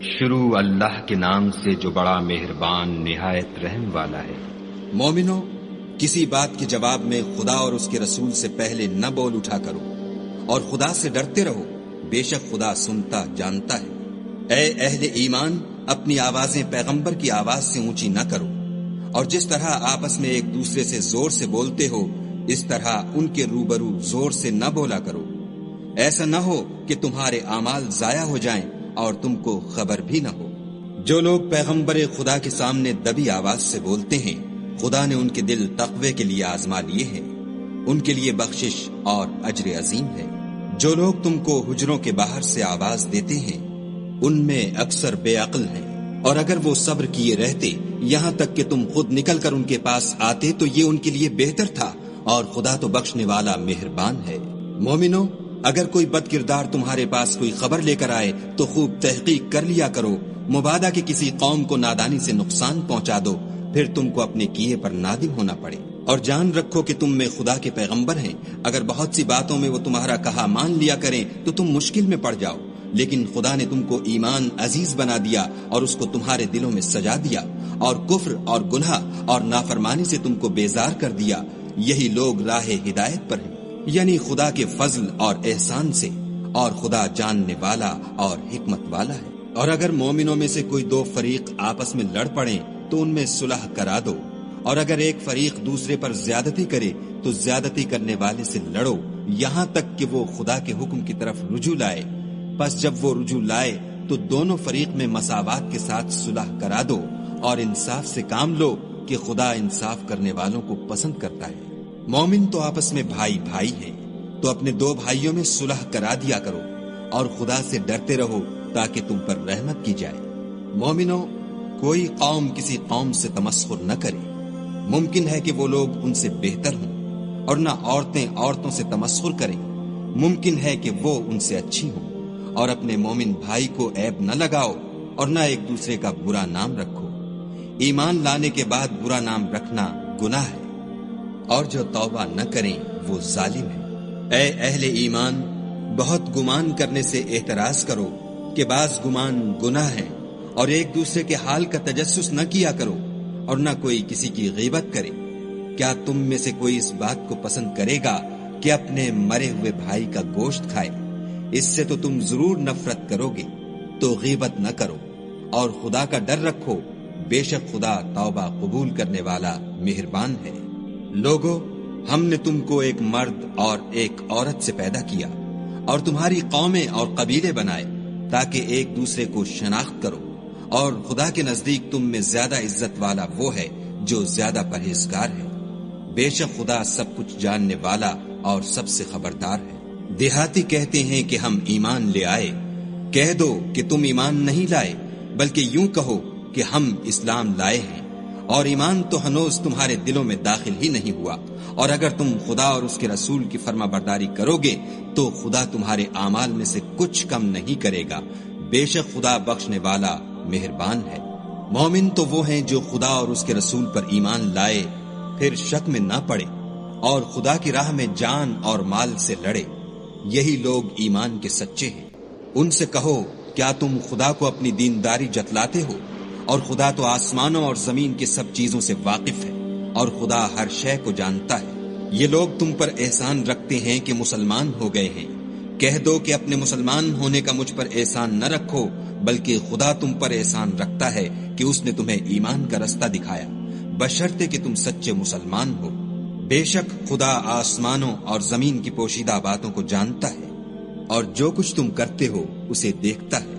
شروع اللہ کے نام سے جو بڑا مہربان نہایت رحم والا ہے۔ مومنو، کسی بات کے جواب میں خدا اور اس کے رسول سے پہلے نہ بول اٹھا کرو، اور خدا سے ڈرتے رہو، بے شک خدا سنتا جانتا ہے۔ اے اہل ایمان، اپنی آوازیں پیغمبر کی آواز سے اونچی نہ کرو، اور جس طرح آپس میں ایک دوسرے سے زور سے بولتے ہو اس طرح ان کے روبرو زور سے نہ بولا کرو، ایسا نہ ہو کہ تمہارے اعمال ضائع ہو جائیں اور تم کو خبر بھی نہ ہو۔ جو لوگ پیغمبر خدا کے سامنے دبی آواز سے بولتے ہیں، خدا نے ان کے دل تقوی کے لیے آزما لیے ہیں، ان کے لیے بخشش اور اجر عظیم ہے۔ جو لوگ تم کو حجروں کے باہر سے آواز دیتے ہیں ان میں اکثر بے عقل ہیں، اور اگر وہ صبر کیے رہتے یہاں تک کہ تم خود نکل کر ان کے پاس آتے تو یہ ان کے لیے بہتر تھا، اور خدا تو بخشنے والا مہربان ہے۔ مومنو، اگر کوئی بد کردار تمہارے پاس کوئی خبر لے کر آئے تو خوب تحقیق کر لیا کرو، مبادا کہ کسی قوم کو نادانی سے نقصان پہنچا دو، پھر تم کو اپنے کیے پر نادم ہونا پڑے۔ اور جان رکھو کہ تم میں خدا کے پیغمبر ہیں، اگر بہت سی باتوں میں وہ تمہارا کہا مان لیا کریں تو تم مشکل میں پڑ جاؤ، لیکن خدا نے تم کو ایمان عزیز بنا دیا اور اس کو تمہارے دلوں میں سجا دیا، اور کفر اور گناہ اور نافرمانی سے تم کو بیزار کر دیا۔ یہی لوگ راہ ہدایت پر ہیں، یعنی خدا کے فضل اور احسان سے، اور خدا جاننے والا اور حکمت والا ہے۔ اور اگر مومنوں میں سے کوئی دو فریق آپس میں لڑ پڑیں تو ان میں صلح کرا دو، اور اگر ایک فریق دوسرے پر زیادتی کرے تو زیادتی کرنے والے سے لڑو، یہاں تک کہ وہ خدا کے حکم کی طرف رجوع لائے۔ پس جب وہ رجوع لائے تو دونوں فریق میں مساوات کے ساتھ صلح کرا دو، اور انصاف سے کام لو کہ خدا انصاف کرنے والوں کو پسند کرتا ہے۔ مومن تو آپس میں بھائی بھائی ہیں، تو اپنے دو بھائیوں میں صلح کرا دیا کرو، اور خدا سے ڈرتے رہو تاکہ تم پر رحمت کی جائے۔ مومنو، کوئی قوم کسی قوم سے تمسخر نہ کرے، ممکن ہے کہ وہ لوگ ان سے بہتر ہوں، اور نہ عورتیں عورتوں سے تمسخر کریں، ممکن ہے کہ وہ ان سے اچھی ہوں۔ اور اپنے مومن بھائی کو عیب نہ لگاؤ، اور نہ ایک دوسرے کا برا نام رکھو۔ ایمان لانے کے بعد برا نام رکھنا گناہ ہے، اور جو توبہ نہ کریں وہ ظالم ہے۔ اے اہل ایمان، بہت گمان کرنے سے احتراز کرو کہ بعض گمان گناہ ہیں، اور ایک دوسرے کے حال کا تجسس نہ کیا کرو، اور نہ کوئی کسی کی غیبت کرے۔ کیا تم میں سے کوئی اس بات کو پسند کرے گا کہ اپنے مرے ہوئے بھائی کا گوشت کھائے؟ اس سے تو تم ضرور نفرت کرو گے، تو غیبت نہ کرو، اور خدا کا ڈر رکھو، بے شک خدا توبہ قبول کرنے والا مہربان ہے۔ لوگو، ہم نے تم کو ایک مرد اور ایک عورت سے پیدا کیا، اور تمہاری قومیں اور قبیلے بنائے تاکہ ایک دوسرے کو شناخت کرو، اور خدا کے نزدیک تم میں زیادہ عزت والا وہ ہے جو زیادہ پرہیزگار ہے۔ بے شک خدا سب کچھ جاننے والا اور سب سے خبردار ہے۔ دیہاتی کہتے ہیں کہ ہم ایمان لے آئے، کہہ دو کہ تم ایمان نہیں لائے، بلکہ یوں کہو کہ ہم اسلام لائے ہیں، اور ایمان تو ہنوز تمہارے دلوں میں داخل ہی نہیں ہوا۔ اور اگر تم خدا اور اس کے رسول کی فرما برداری کرو گے تو خدا تمہارے اعمال میں سے کچھ کم نہیں کرے گا، بے شک خدا بخشنے والا مہربان ہے۔ مومن تو وہ ہیں جو خدا اور اس کے رسول پر ایمان لائے، پھر شک میں نہ پڑے، اور خدا کی راہ میں جان اور مال سے لڑے، یہی لوگ ایمان کے سچے ہیں۔ ان سے کہو، کیا تم خدا کو اپنی دینداری جتلاتے ہو؟ اور خدا تو آسمانوں اور زمین کے سب چیزوں سے واقف ہے، اور خدا ہر شے کو جانتا ہے۔ یہ لوگ تم پر احسان رکھتے ہیں کہ مسلمان ہو گئے ہیں، کہہ دو کہ اپنے مسلمان ہونے کا مجھ پر احسان نہ رکھو، بلکہ خدا تم پر احسان رکھتا ہے کہ اس نے تمہیں ایمان کا رستہ دکھایا، بشرطے کہ تم سچے مسلمان ہو۔ بے شک خدا آسمانوں اور زمین کی پوشیدہ باتوں کو جانتا ہے، اور جو کچھ تم کرتے ہو اسے دیکھتا ہے۔